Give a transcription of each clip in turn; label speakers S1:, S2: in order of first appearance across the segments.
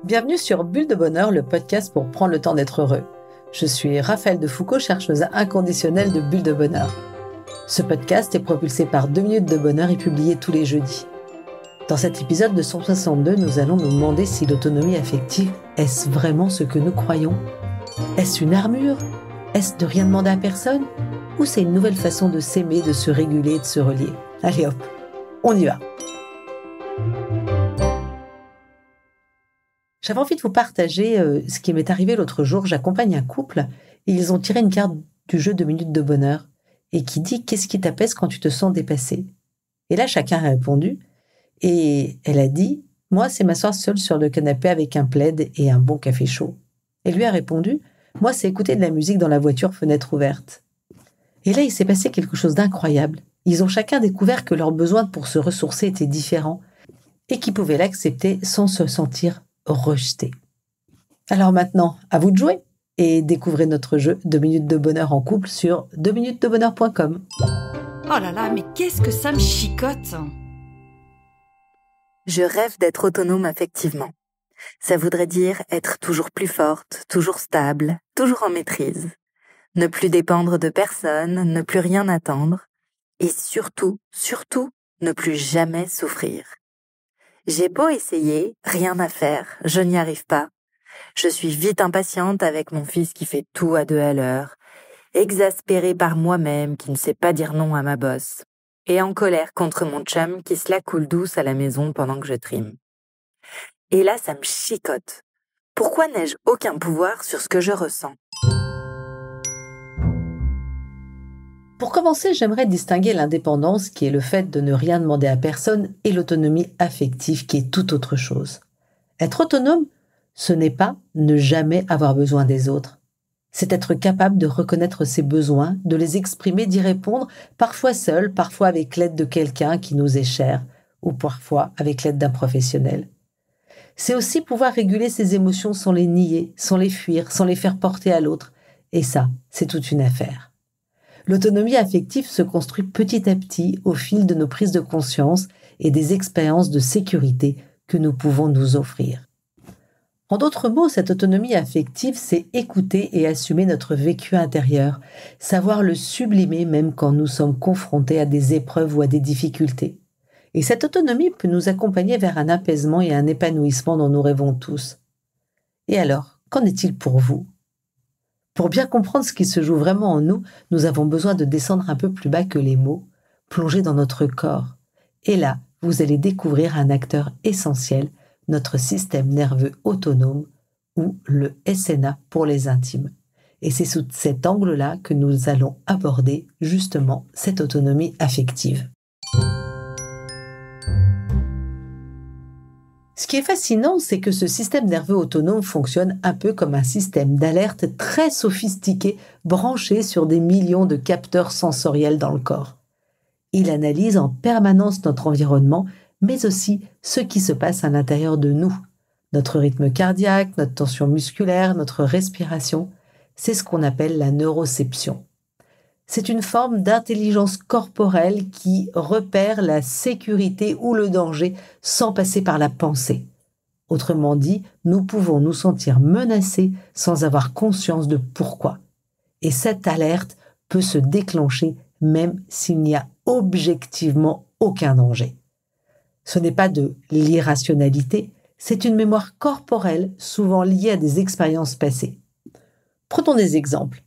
S1: Bienvenue sur Bulle de Bonheur, le podcast pour prendre le temps d'être heureux. Je suis Raphaël de Foucault, chercheuse inconditionnelle de Bulle de Bonheur. Ce podcast est propulsé par 2 minutes de bonheur et publié tous les jeudis. Dans cet épisode de 162, nous allons nous demander si l'autonomie affective, est-ce vraiment ce que nous croyons ? Est-ce une armure ? Est-ce de rien demander à personne ? Ou c'est une nouvelle façon de s'aimer, de se réguler, de se relier ? Allez hop, on y va. J'avais envie de vous partager ce qui m'est arrivé l'autre jour. J'accompagne un couple et ils ont tiré une carte du jeu 2 minutes de bonheur et qui dit « Qu'est-ce qui t'apaise quand tu te sens dépassé ?» Et là, chacun a répondu et elle a dit « Moi, c'est m'asseoir seule sur le canapé avec un plaid et un bon café chaud. » Et lui a répondu « Moi, c'est écouter de la musique dans la voiture, fenêtre ouverte. » Et là, il s'est passé quelque chose d'incroyable. Ils ont chacun découvert que leurs besoins pour se ressourcer étaient différents et qu'ils pouvaient l'accepter sans se sentir rejeté. Alors maintenant, à vous de jouer et découvrez notre jeu 2 minutes de bonheur en couple sur 2minutesdebonheur.com.
S2: Oh là là, mais qu'est-ce que ça me chicote!
S3: Je rêve d'être autonome affectivement. Ça voudrait dire être toujours plus forte, toujours stable, toujours en maîtrise. Ne plus dépendre de personne, ne plus rien attendre. Et surtout, ne plus jamais souffrir. J'ai beau essayer, rien à faire, je n'y arrive pas. Je suis vite impatiente avec mon fils qui fait tout à 2 à l'heure, exaspérée par moi-même qui ne sait pas dire non à ma bosse, et en colère contre mon chum qui se la coule douce à la maison pendant que je trime. Et là, ça me chicote. Pourquoi n'ai-je aucun pouvoir sur ce que je ressens ?
S1: Pour commencer, j'aimerais distinguer l'indépendance, qui est le fait de ne rien demander à personne, et l'autonomie affective, qui est tout autre chose. Être autonome, ce n'est pas ne jamais avoir besoin des autres. C'est être capable de reconnaître ses besoins, de les exprimer, d'y répondre, parfois seul, parfois avec l'aide de quelqu'un qui nous est cher, ou parfois avec l'aide d'un professionnel. C'est aussi pouvoir réguler ses émotions sans les nier, sans les fuir, sans les faire porter à l'autre. Et ça, c'est toute une affaire. L'autonomie affective se construit petit à petit au fil de nos prises de conscience et des expériences de sécurité que nous pouvons nous offrir. En d'autres mots, cette autonomie affective, c'est écouter et assumer notre vécu intérieur, savoir le sublimer même quand nous sommes confrontés à des épreuves ou à des difficultés. Et cette autonomie peut nous accompagner vers un apaisement et un épanouissement dont nous rêvons tous. Et alors, qu'en est-il pour vous ? Pour bien comprendre ce qui se joue vraiment en nous, nous avons besoin de descendre un peu plus bas que les mots, plonger dans notre corps. Et là, vous allez découvrir un acteur essentiel, notre système nerveux autonome, ou le SNA pour les intimes. Et c'est sous cet angle-là que nous allons aborder justement cette autonomie affective. Ce qui est fascinant, c'est que ce système nerveux autonome fonctionne un peu comme un système d'alerte très sophistiqué, branché sur des millions de capteurs sensoriels dans le corps. Il analyse en permanence notre environnement, mais aussi ce qui se passe à l'intérieur de nous. Notre rythme cardiaque, notre tension musculaire, notre respiration, c'est ce qu'on appelle la neuroception. C'est une forme d'intelligence corporelle qui repère la sécurité ou le danger sans passer par la pensée. Autrement dit, nous pouvons nous sentir menacés sans avoir conscience de pourquoi. Et cette alerte peut se déclencher même s'il n'y a objectivement aucun danger. Ce n'est pas de l'irrationalité, c'est une mémoire corporelle souvent liée à des expériences passées. Prenons des exemples.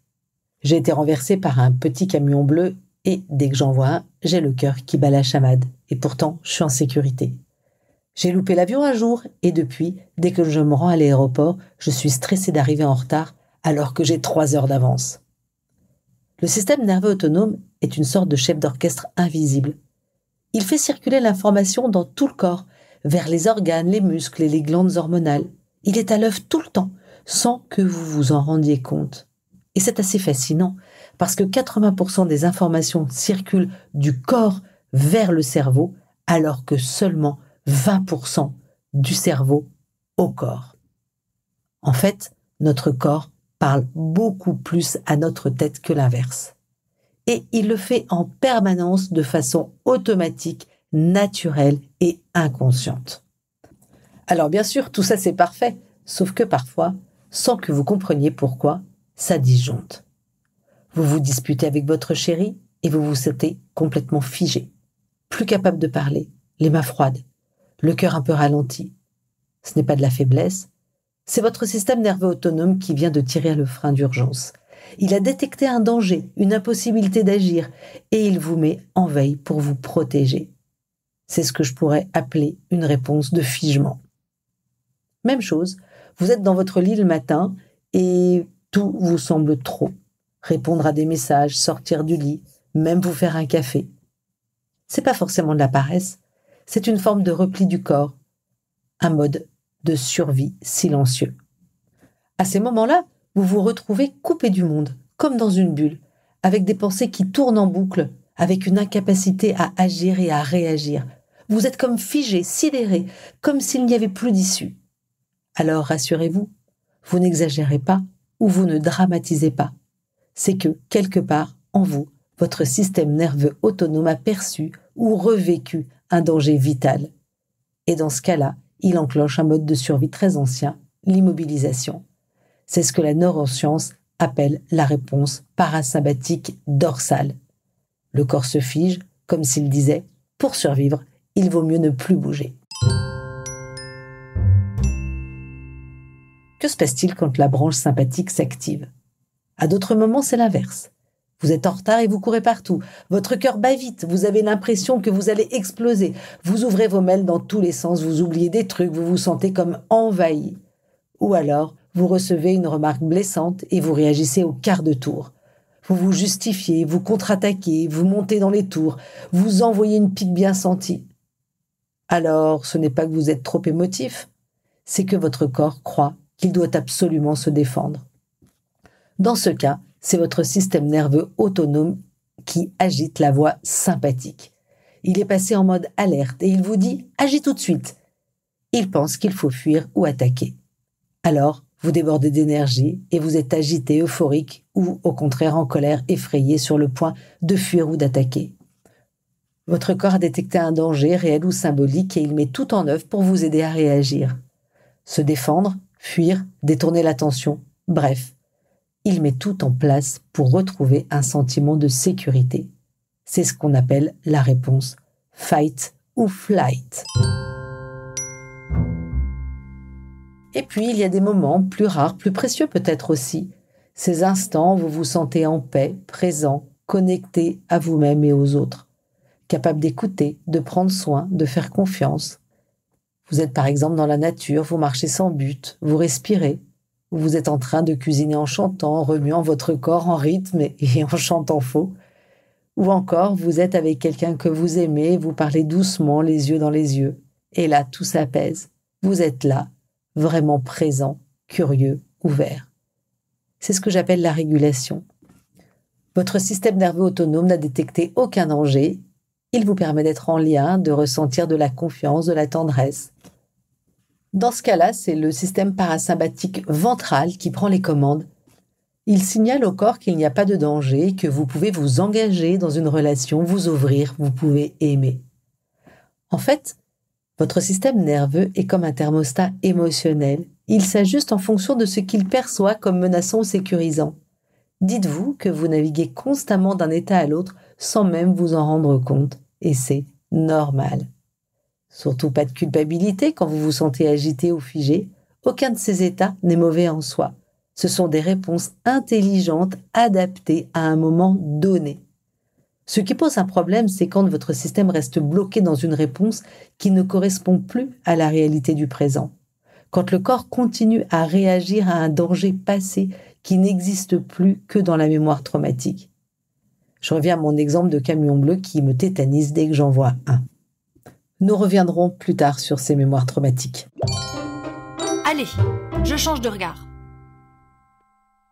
S1: J'ai été renversée par un petit camion bleu et dès que j'en vois un, j'ai le cœur qui bat la chamade. Et pourtant, je suis en sécurité. J'ai loupé l'avion un jour et depuis, dès que je me rends à l'aéroport, je suis stressée d'arriver en retard alors que j'ai 3 heures d'avance. Le système nerveux autonome est une sorte de chef d'orchestre invisible. Il fait circuler l'information dans tout le corps, vers les organes, les muscles et les glandes hormonales. Il est à l'œuvre tout le temps, sans que vous vous en rendiez compte. Et c'est assez fascinant, parce que 80% des informations circulent du corps vers le cerveau, alors que seulement 20% du cerveau au corps. En fait, notre corps parle beaucoup plus à notre tête que l'inverse. Et il le fait en permanence de façon automatique, naturelle et inconsciente. Alors bien sûr, tout ça c'est parfait, Sauf que parfois, sans que vous compreniez pourquoi, ça disjoncte. Vous vous disputez avec votre chéri et vous vous sentez complètement figé, plus capable de parler, les mains froides, le cœur un peu ralenti. Ce n'est pas de la faiblesse, c'est votre système nerveux autonome qui vient de tirer le frein d'urgence. Il a détecté un danger, une impossibilité d'agir, et il vous met en veille pour vous protéger. C'est ce que je pourrais appeler une réponse de figement. Même chose, vous êtes dans votre lit le matin et tout vous semble trop. Répondre à des messages, sortir du lit, même vous faire un café. C'est pas forcément de la paresse, c'est une forme de repli du corps, un mode de survie silencieux. À ces moments-là, vous vous retrouvez coupé du monde, comme dans une bulle, avec des pensées qui tournent en boucle, avec une incapacité à agir et à réagir. Vous êtes comme figé, sidéré, comme s'il n'y avait plus d'issue. Alors rassurez-vous, vous n'exagérez pas ou vous ne dramatisez pas. C'est que, quelque part, en vous, votre système nerveux autonome a perçu ou revécu un danger vital. Et dans ce cas-là, il enclenche un mode de survie très ancien, l'immobilisation. C'est ce que la neuroscience appelle la réponse parasympathique dorsale. Le corps se fige, comme s'il disait « pour survivre, il vaut mieux ne plus bouger ». Que se passe-t-il quand la branche sympathique s'active? À d'autres moments, c'est l'inverse. Vous êtes en retard et vous courez partout. Votre cœur bat vite, vous avez l'impression que vous allez exploser. Vous ouvrez vos mails dans tous les sens, vous oubliez des trucs, vous vous sentez comme envahi. Ou alors, vous recevez une remarque blessante et vous réagissez au quart de tour. Vous vous justifiez, vous contre-attaquez, vous montez dans les tours, vous envoyez une pique bien sentie. Alors, ce n'est pas que vous êtes trop émotif, c'est que votre corps croit qu'il doit absolument se défendre. Dans ce cas, c'est votre système nerveux autonome qui agite la voie sympathique. Il est passé en mode alerte et il vous dit « agis tout de suite ». Il pense qu'il faut fuir ou attaquer. Alors, vous débordez d'énergie et vous êtes agité, euphorique ou au contraire en colère, effrayé sur le point de fuir ou d'attaquer. Votre corps a détecté un danger réel ou symbolique et il met tout en œuvre pour vous aider à réagir. Se défendre, fuir, détourner l'attention, bref. Il met tout en place pour retrouver un sentiment de sécurité. C'est ce qu'on appelle la réponse fight ou flight. Et puis, il y a des moments plus rares, plus précieux peut-être aussi. Ces instants où vous vous sentez en paix, présent, connecté à vous-même et aux autres. Capable d'écouter, de prendre soin, de faire confiance. Vous êtes par exemple dans la nature, vous marchez sans but, vous respirez. Vous êtes en train de cuisiner en chantant, en remuant votre corps en rythme et en chantant faux. Ou encore, vous êtes avec quelqu'un que vous aimez, vous parlez doucement, les yeux dans les yeux. Et là, tout s'apaise. Vous êtes là, vraiment présent, curieux, ouvert. C'est ce que j'appelle la régulation. Votre système nerveux autonome n'a détecté aucun danger. Il vous permet d'être en lien, de ressentir de la confiance, de la tendresse. Dans ce cas-là, c'est le système parasympathique ventral qui prend les commandes. Il signale au corps qu'il n'y a pas de danger, que vous pouvez vous engager dans une relation, vous ouvrir, vous pouvez aimer. En fait, votre système nerveux est comme un thermostat émotionnel. Il s'ajuste en fonction de ce qu'il perçoit comme menaçant ou sécurisant. Dites-vous que vous naviguez constamment d'un état à l'autre sans même vous en rendre compte. Et c'est normal. Surtout pas de culpabilité quand vous vous sentez agité ou figé. Aucun de ces états n'est mauvais en soi. Ce sont des réponses intelligentes adaptées à un moment donné. Ce qui pose un problème, c'est quand votre système reste bloqué dans une réponse qui ne correspond plus à la réalité du présent. Quand le corps continue à réagir à un danger passé qui n'existe plus que dans la mémoire traumatique. Je reviens à mon exemple de camion bleu qui me tétanise dès que j'en vois un. Nous reviendrons plus tard sur ces mémoires traumatiques.
S2: Allez, je change de regard.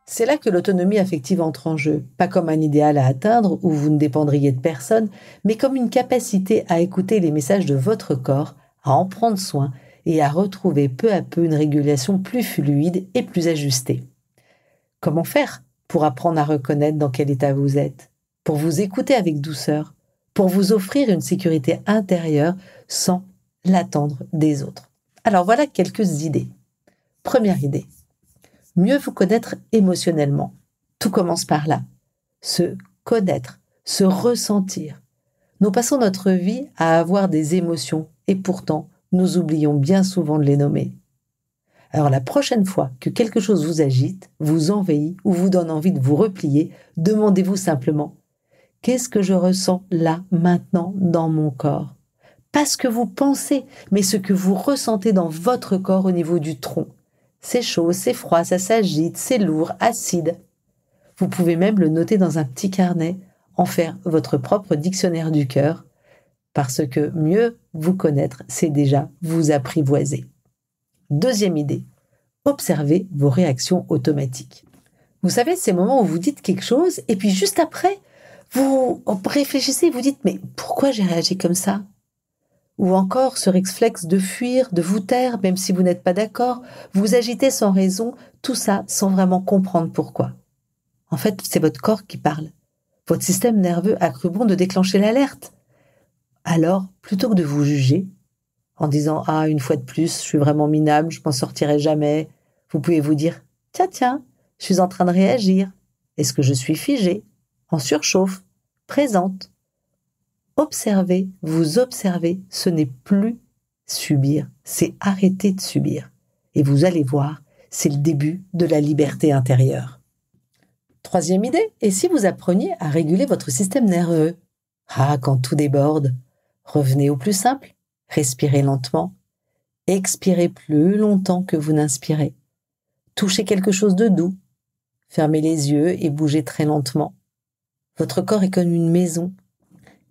S1: C'est là que l'autonomie affective entre en jeu, pas comme un idéal à atteindre où vous ne dépendriez de personne, mais comme une capacité à écouter les messages de votre corps, à en prendre soin et à retrouver peu à peu une régulation plus fluide et plus ajustée. Comment faire pour apprendre à reconnaître dans quel état vous êtes, pour vous écouter avec douceur, pour vous offrir une sécurité intérieure sans l'attendre des autres? Alors voilà quelques idées. Première idée. Mieux vous connaître émotionnellement. Tout commence par là. Se connaître, se ressentir. Nous passons notre vie à avoir des émotions et pourtant, nous oublions bien souvent de les nommer. Alors la prochaine fois que quelque chose vous agite, vous envahit ou vous donne envie de vous replier, demandez-vous simplement « Qu'est-ce que je ressens là, maintenant, dans mon corps ?» Pas ce que vous pensez, mais ce que vous ressentez dans votre corps au niveau du tronc. C'est chaud, c'est froid, ça s'agite, c'est lourd, acide. Vous pouvez même le noter dans un petit carnet, en faire votre propre dictionnaire du cœur, parce que mieux vous connaître, c'est déjà vous apprivoiser. Deuxième idée, observez vos réactions automatiques. Vous savez, ces moments où vous dites quelque chose et puis juste après, vous réfléchissez et vous dites « mais pourquoi j'ai réagi comme ça ?» Ou encore ce réflexe de fuir, de vous taire, même si vous n'êtes pas d'accord, vous agitez sans raison, tout ça sans vraiment comprendre pourquoi. En fait, c'est votre corps qui parle. Votre système nerveux a cru bon de déclencher l'alerte. Alors, plutôt que de vous juger, en disant « Ah, une fois de plus, je suis vraiment minable, je m'en sortirai jamais », vous pouvez vous dire « Tiens, je suis en train de réagir. Est-ce que je suis figée, en surchauffe, présente ?» Observez, vous observez, ce n'est plus subir, c'est arrêter de subir. Et vous allez voir, c'est le début de la liberté intérieure. Troisième idée, et si vous appreniez à réguler votre système nerveux? Ah, quand tout déborde, revenez au plus simple, respirez lentement, expirez plus longtemps que vous n'inspirez. Touchez quelque chose de doux, fermez les yeux et bougez très lentement. Votre corps est comme une maison.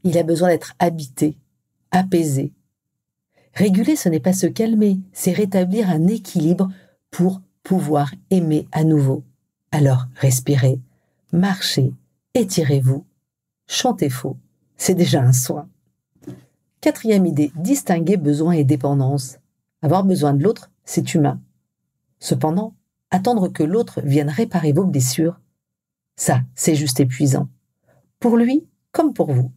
S1: Il a besoin d'être habité, apaisé. Réguler, ce n'est pas se calmer, c'est rétablir un équilibre pour pouvoir aimer à nouveau. Alors, respirez, marchez, étirez-vous, chantez faux. C'est déjà un soin. Quatrième idée, distinguer besoin et dépendance. Avoir besoin de l'autre, c'est humain. Cependant, attendre que l'autre vienne réparer vos blessures, ça, c'est juste épuisant. Pour lui, comme pour vous.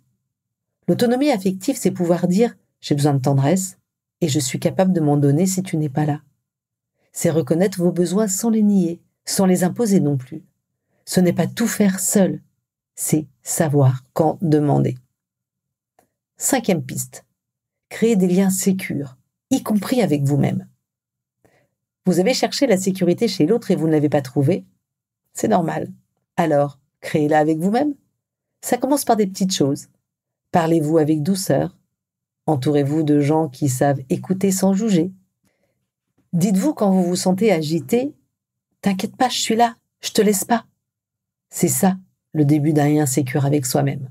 S1: L'autonomie affective, c'est pouvoir dire « j'ai besoin de tendresse et je suis capable de m'en donner si tu n'es pas là ». C'est reconnaître vos besoins sans les nier, sans les imposer non plus. Ce n'est pas tout faire seul, c'est savoir quand demander. Cinquième piste, créer des liens sécures, y compris avec vous-même. Vous avez cherché la sécurité chez l'autre et vous ne l'avez pas trouvée? C'est normal. Alors, créez-la avec vous-même. Ça commence par des petites choses. Parlez-vous avec douceur. Entourez-vous de gens qui savent écouter sans juger. Dites-vous quand vous vous sentez agité, « T'inquiète pas, je suis là, je te laisse pas ». C'est ça, le début d'un lien sécure avec soi-même.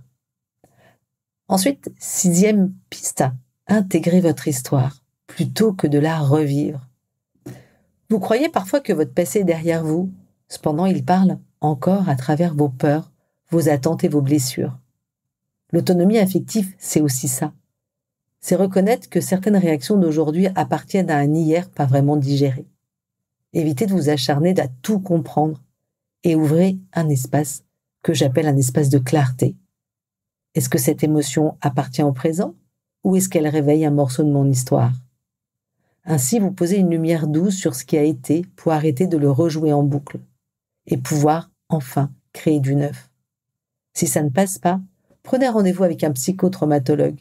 S1: Ensuite, sixième piste, intégrez votre histoire, plutôt que de la revivre. Vous croyez parfois que votre passé est derrière vous, cependant il parle encore à travers vos peurs, vos attentes et vos blessures. L'autonomie affective, c'est aussi ça. C'est reconnaître que certaines réactions d'aujourd'hui appartiennent à un hier pas vraiment digéré. Évitez de vous acharner à tout comprendre et ouvrez un espace que j'appelle un espace de clarté. Est-ce que cette émotion appartient au présent ou est-ce qu'elle réveille un morceau de mon histoire? Ainsi, vous posez une lumière douce sur ce qui a été pour arrêter de le rejouer en boucle et pouvoir enfin créer du neuf. Si ça ne passe pas, prenez rendez-vous avec un psychotraumatologue.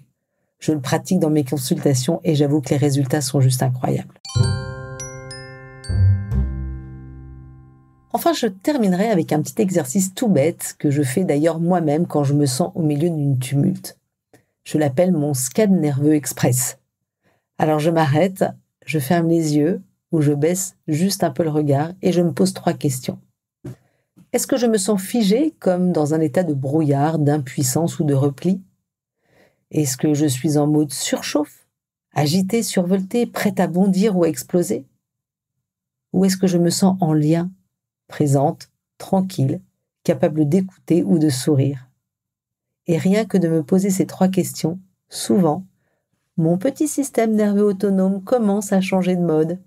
S1: Je le pratique dans mes consultations et j'avoue que les résultats sont juste incroyables. Enfin, je terminerai avec un petit exercice tout bête que je fais d'ailleurs moi-même quand je me sens au milieu d'une tumulte. Je l'appelle mon scan nerveux express. Alors je m'arrête, je ferme les yeux ou je baisse juste un peu le regard et je me pose 3 questions. Est-ce que je me sens figée comme dans un état de brouillard, d'impuissance ou de repli? Est-ce que je suis en mode surchauffe, agitée, survoltée, prête à bondir ou à exploser? Ou est-ce que je me sens en lien, présente, tranquille, capable d'écouter ou de sourire? Et rien que de me poser ces 3 questions, souvent, mon petit système nerveux autonome commence à changer de mode.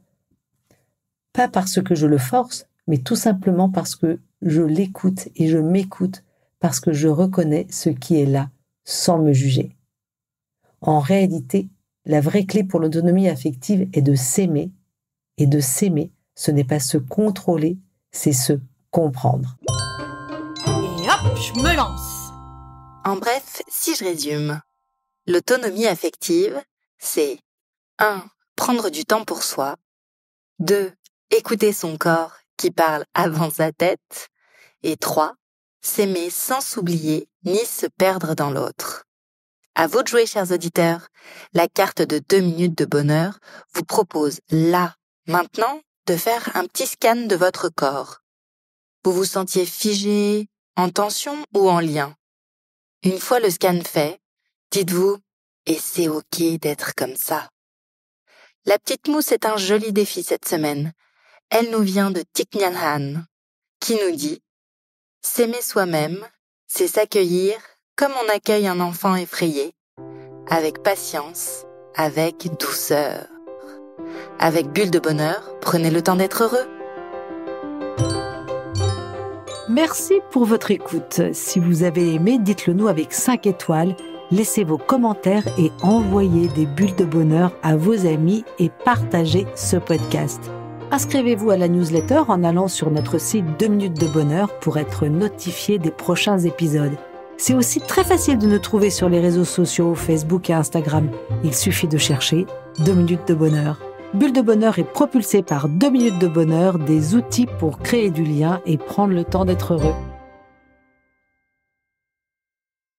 S1: Pas parce que je le force, mais tout simplement parce que je l'écoute et je m'écoute, parce que je reconnais ce qui est là, sans me juger. En réalité, la vraie clé pour l'autonomie affective est de s'aimer, et de s'aimer Ce n'est pas se contrôler, c'est se comprendre.
S2: Et hop, je me lance.
S3: En bref, si je résume, l'autonomie affective, c'est 1. Prendre du temps pour soi. 2. Écouter son corps qui parle avant sa tête. Et 3. S'aimer sans s'oublier ni se perdre dans l'autre. À vous de jouer, chers auditeurs. La carte de 2 minutes de bonheur vous propose là, maintenant, de faire un petit scan de votre corps. Vous vous sentiez figé, en tension ou en lien? Une fois le scan fait, dites-vous « et c'est ok d'être comme ça ». La petite mousse est un joli défi cette semaine. Elle nous vient de Thich Nhat Hanh, qui nous dit « S'aimer soi-même, c'est s'accueillir comme on accueille un enfant effrayé, avec patience, avec douceur. » Avec Bulle de Bonheur, prenez le temps d'être heureux.
S1: Merci pour votre écoute. Si vous avez aimé, dites-le nous avec 5 étoiles. Laissez vos commentaires et envoyez des bulles de bonheur à vos amis et partagez ce podcast. Inscrivez-vous à la newsletter en allant sur notre site 2 minutes de bonheur pour être notifié des prochains épisodes. C'est aussi très facile de nous trouver sur les réseaux sociaux, Facebook et Instagram. Il suffit de chercher 2 minutes de bonheur. Bulle de bonheur est propulsée par 2 minutes de bonheur, des outils pour créer du lien et prendre le temps d'être heureux.